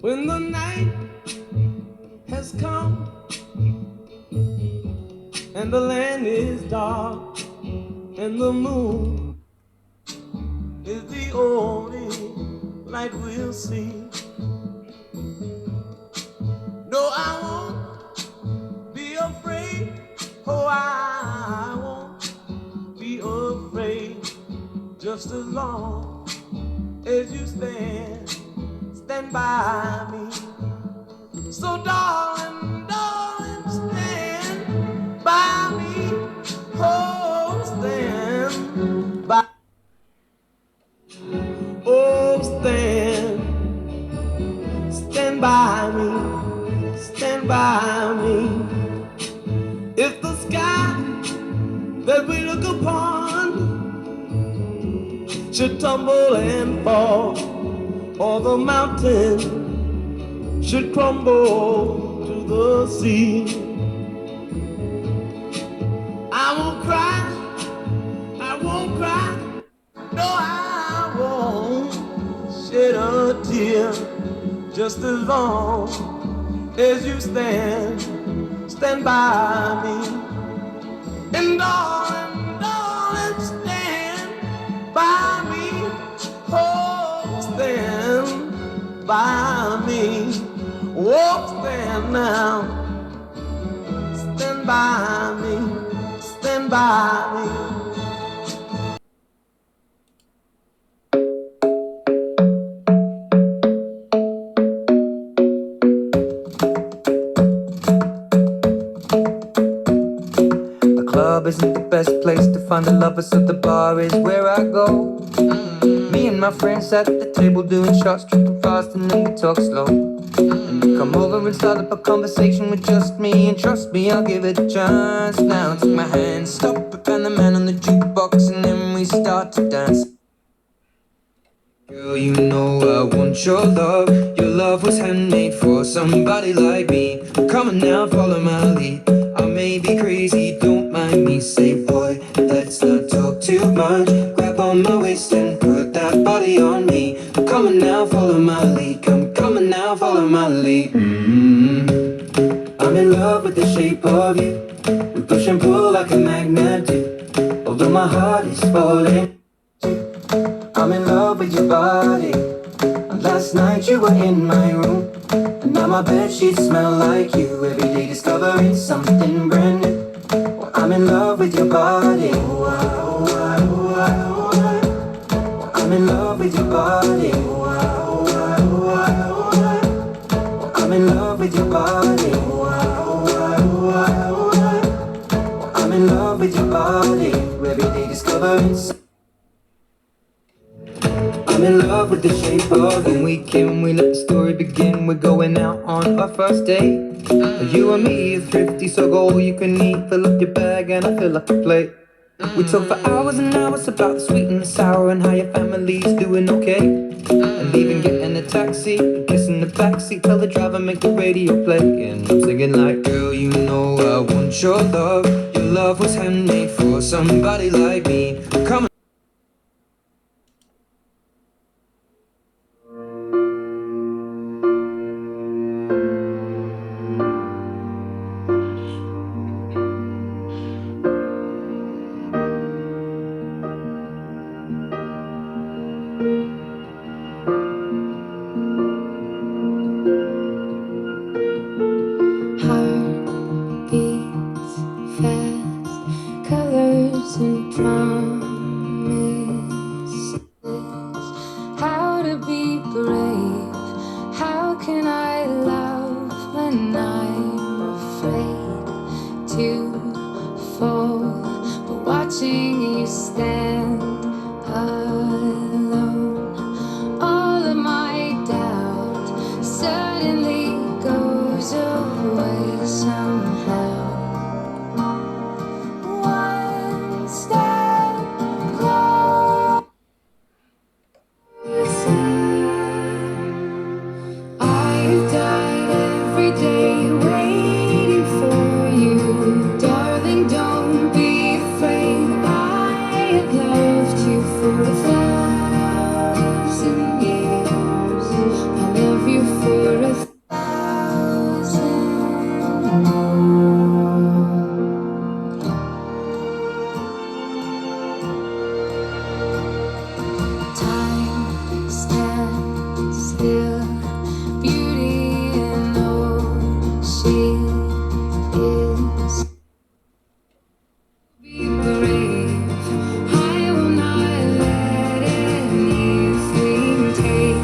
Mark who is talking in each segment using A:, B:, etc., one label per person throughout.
A: When the night has come and the land is dark and the moon is the only light we'll see. No, I won't be afraid. Oh, I won't be afraid. Just as long as you stand by me. So darling, darling, stand by me. Oh, stand by. Oh, stand by me. Stand by me. If the sky that we look upon should tumble and fall, or the mountain should crumble to the sea, I won't cry, I won't cry, no, I won't shed a tear, just as long as you stand by me. And darling, darling, stand by me. Oh, stand by me. Oh, stand now. Stand by me. Stand by me.
B: Club isn't the best place to find the lovers, so the bar is where I go. Me and my friends at the table doing shots, tripping fast, and then we talk slow. And you come over and start up a conversation with just me, and trust me, I'll give it a chance. Now take my hand, stop it, and the man on the jukebox, and then we start to dance. Girl, you know I want your love. Your love was handmade for somebody like me. Come on now, follow my lead. I may be crazy, don't mind me. Say, boy, let's not talk too much. Grab on my waist and put that body on me. Come on now, follow my lead. Come on now, follow my lead. I'm in love with the shape of you. We push and pull like a magnet do. Although my heart is falling. I'm in love with your body. Last night you were in my room, and now my bedsheets smell like you. Every day discovering something brand new. Well, I'm in love with your body. I'm in love with your body. I'm in love with your body. I'm in love with your body. Every day discovering I'm in love with the shape of you. When we came, we let the story begin. We're going out on our first date. You and me are thrifty, so go all you can eat. Fill up your bag and I fill up the plate. We talk for hours and hours about the sweet and the sour and how your family's doing okay. And even getting a taxi, kissing the backseat, tell the driver make the radio play. And I'm singing like, girl, you know I want your love. Your love was handmade for somebody like me. Come
C: Heart beats fast, colors and promises. How to be brave? How can I love when I'm afraid to fall? But watching you stand alone, all of my doubt suddenly goes away somehow. One step closer. I've died every day waiting for you. Darling, don't be afraid. I have loved you for 1,000 years. I'll love you for 1,000 more. Time stands still, beauty in all she is. Be brave, I will not let anything take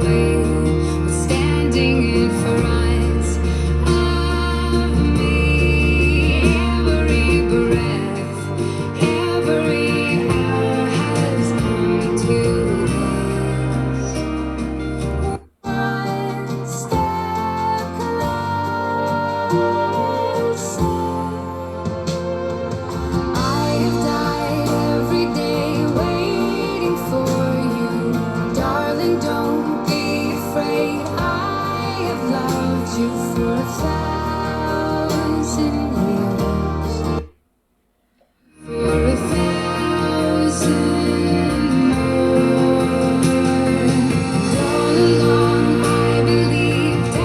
C: away. Standing in front of me, every breath, every hour has come to this. One step closer. I have died every day waiting for you. Darling, don't be afraid. I have loved you for 1,000 years. For 1,000 more. All along I believed I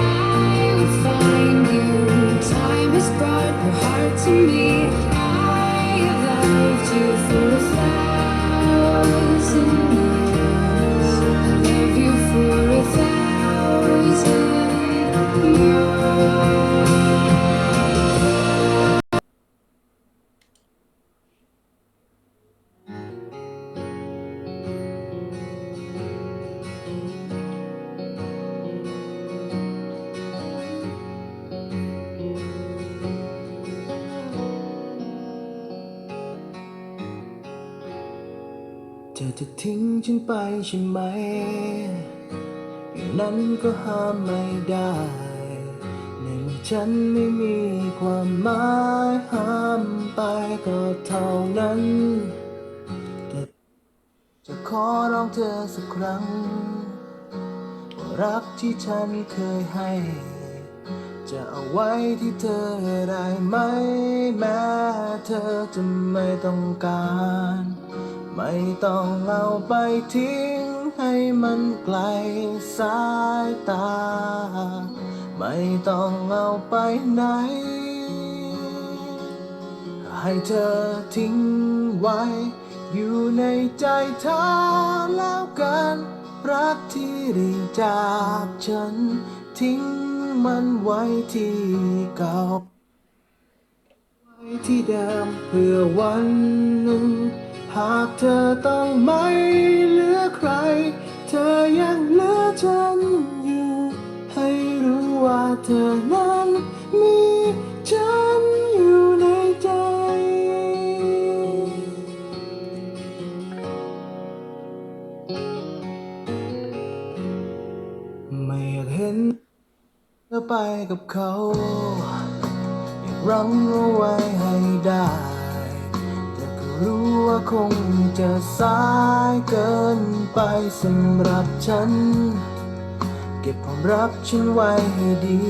C: would find you. Time has brought your heart to me. I have loved you for 1,000 years. I love you for 1,000 more.
A: เธอจะทิ้งฉันไปใช่ไหมอย่างนั้นก็ห้ามไม่ได้ในเมื่อฉันไม่มีความหมายห้ามไปก็เท่านั้นแต่จะขอร้องเธอสักครั้งว่ารักที่ฉันเคยให้ จะเอาไว้ที่เธอได้ไหมแม้เธอจะไม่ต้องการไม่ต้องเอาไปทิ้งให้มันไกลสายตาไม่ต้องเอาไปไหนให้เธอทิ้งไว้ อยู่ในใจเธอแล้วกันรักที่ได้จากฉันทิ้งมันไว้ที่เก่าไว้ที่เดิมเพื่อวันหนึ่งหากเธอต้องไม่เหลือใครเธอยังเหลือฉันอยู่ให้รู้ว่าเธอนั้นมีฉันอยู่ในใจไม่อยากเห็นเธอไปกับเขาอยากรั้งเอาไว้ให้ได้แต่ก็รู้ว่าคงจะสายเกินไปสำหรับฉันเก็บความรักฉันไว้ให้ดี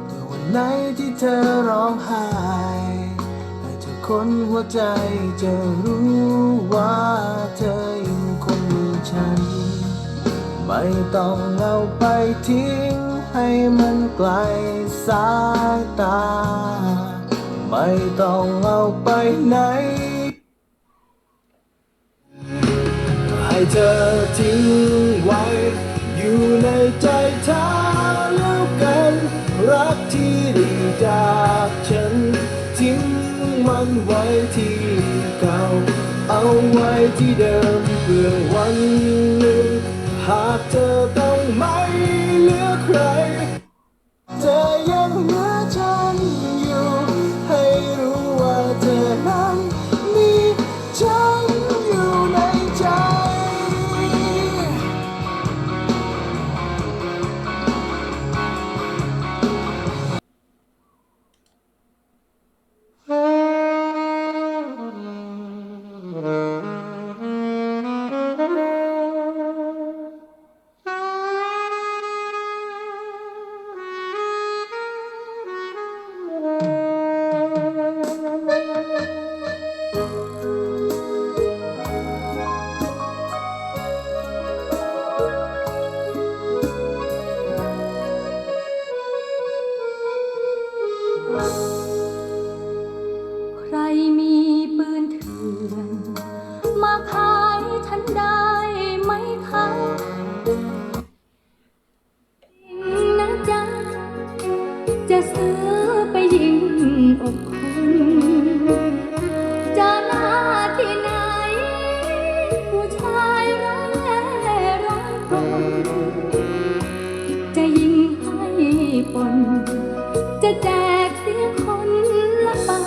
A: แต่วันไหนที่เธอร้องไห้ให้เธอคนหัวใจจะรู้ว่าเธอยังคงมีฉันไม่ต้องเอาไปทิ้งให้มันไกลสายตาไม่ต้องเอาไปไหนให้เธอทิ้งไว้อยู่ในใจเธอแล้วกันรักที่ได้จากฉันทิ้งมันไว้ที่เก่าเอาไว้ที่เดิมเพื่อวันหนึ่งหากเธอต้องไม่เหลือใครเธอยังเหลือฉันอยู่ให้รู้ว่าเธอนั้นมีฉันอยู่ในใจ
C: ใครมีปืนเถื่อนมาขายฉันได้ไหมคะจริงนะจ๊ะจะซื้อไปยิงอกคนจะหน้าที่ไหนผู้ชายร้ายแร่ร้ายกลจะยิงให้ปนจะแจกเสียคนละปัง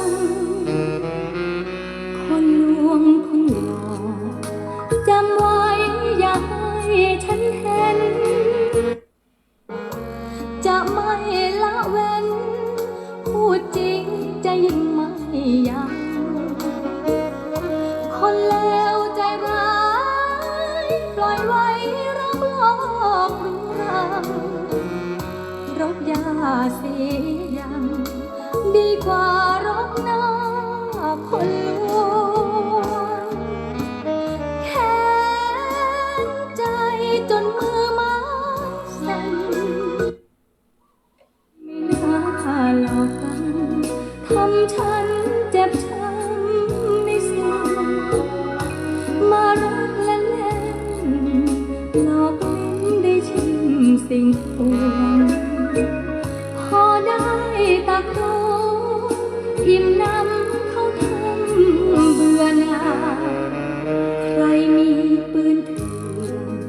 C: คนลวงคนหลอกจำไว้อย่าให้ฉันเห็นจะไม่ละเว้นพูดจริงจะยิ่งไม่ยั้งคนเลวใจร้ายปล่อยไว้รักหลอกลวงรบยาเสียยังดีกว่ารบหน้าคนลวงแค้นใจจนมือไม้สั่นไม่น่าหลอกกันทำฉันเจ็บช้ำไม่สูญมารักเล่นหลอกลิ้นได้ชิมสิ่งปวงพอได้ตักตวงอิ่มน้ำเขาทำเบื่อหน่ายใครมีปืนเถื่อน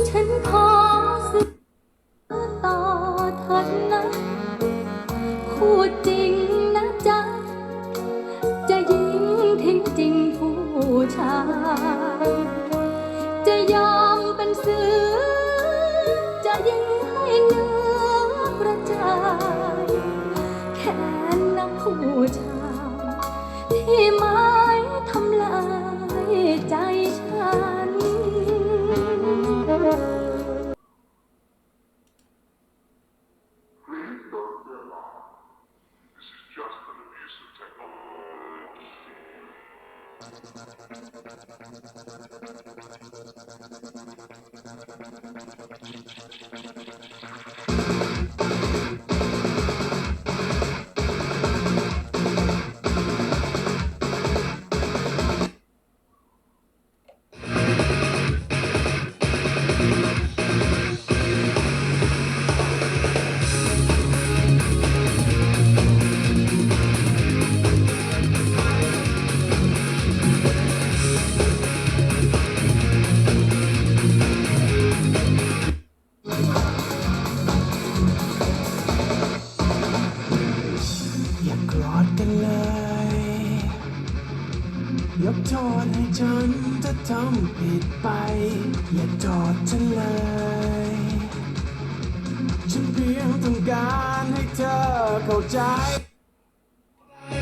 C: ฉันขอซื้อต่อเถิดนะพูดจริงนะจ๊ะจะยิงทิ้งจริงผู้ชายจะยอมเป็นเสือจะยิงให้เนื้อกระจายแค้นนักผู้ชายที่ไม้ทำลายใจฉัน
A: เ ยกโทษให้ฉันถ้าทำผิดไปอย่าโทษฉันเลยฉันเพียงต้องการให้เธอเข้าใจ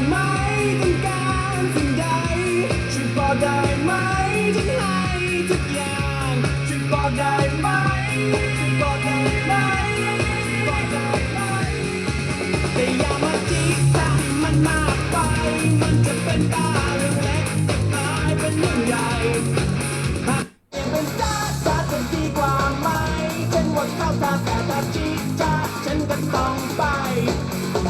A: ไม่ต้องการสิ่งใดช่วยบอกได้ไหมฉันให้ทุกอย่างช่วยบอกได้ไหมช่วยบอกได้ไหมบอกได้ไหมแต่อย่ามาจิกถ้าให้มันมากไปมันจะเป็นบ้าเรื่องเล็กจะกลายเป็นเรื่องใหญ่หากเป็นจ้าจะดีกว่าไหมฉันว่าเข้าตาแต่ถ้าจิกจ้าฉันก็ต้องไป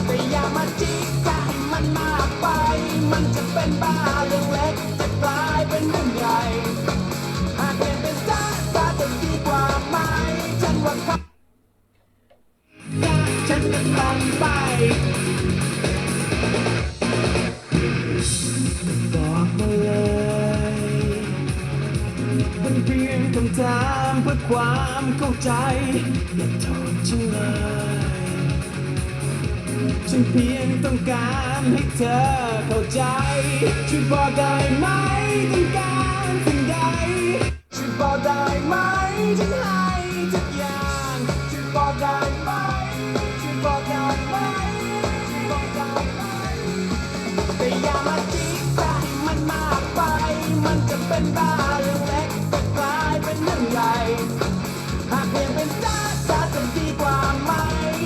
A: แต่อย่ามาจิกถ้าให้มันมากไปมันจะเป็นบ้าเรื่องเล็กจะกลายเป็นเรื่องใหญ่หากเป็นจ้าจะดีกว่าไหมฉันว่าเข้าฉันก็ต้องไปบอกมาเลยเป็นเพียงคำถามเพื่อความเข้าใจอย่าโทษฉันเลยฉันเพียงต้องการให้เธอเข้าใจช่วยบอกได้ไหมต้องการสิ่งใดช่วยบอกได้ไหมฉันให้ทุกอย่างช่วยบอกได้ไหมช่วยบอกได้ไหมช่วยบอกได้ไหมแต่อย่ามาจิกถ้าให้มันมากไปมันจะเป็นบ้าเรื่องเล็กจะกลายเป็นเรื่องใหญ่หากเปลี่ยนเป็นจ้าจะดีกว่าไหม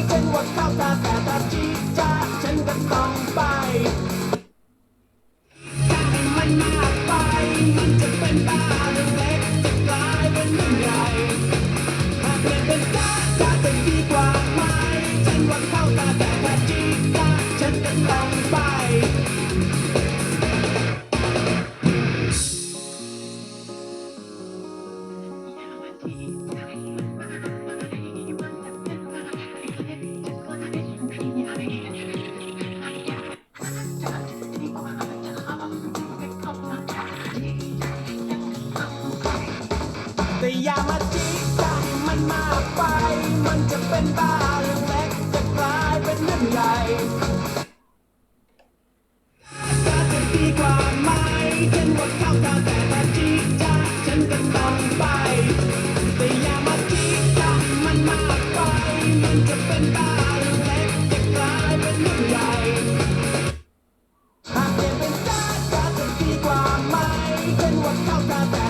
A: ฉันว่าเข้าตาแต่ถ้าจิกจ้าฉันก็ต้องไปถ้าให้มันมากไปมันจะเป็นบ้าเรื่องเล็กจะกลายเป็นเรื่องใหญ่หากเปลี่ยนเป็นจ้าจะดีกว่าไหมฉันว่าเข้าตาแต่ถ้าจิกจ้าฉันก็ต้องไป แต่อย่ามาจิกถ้าให้มันมากไปมันจะเป็นบ้าเรื่องเล็กจะกลายเป็นเรื่องใหญ่จะดีกว่าไหมฉันว่าเข้าตาแต่ถ้าจิกจ้าฉันก็ต้องไปแต่อย่ามาจิกถ้าให้มันมากไปมันจะเป็นบ้าเรื่องเล็กจะกลายเป็นเรื่องใหญ่หากเปลี่ยนเป็นจ้าจะดีกว่าไหมฉันว่าเข้าตาแต่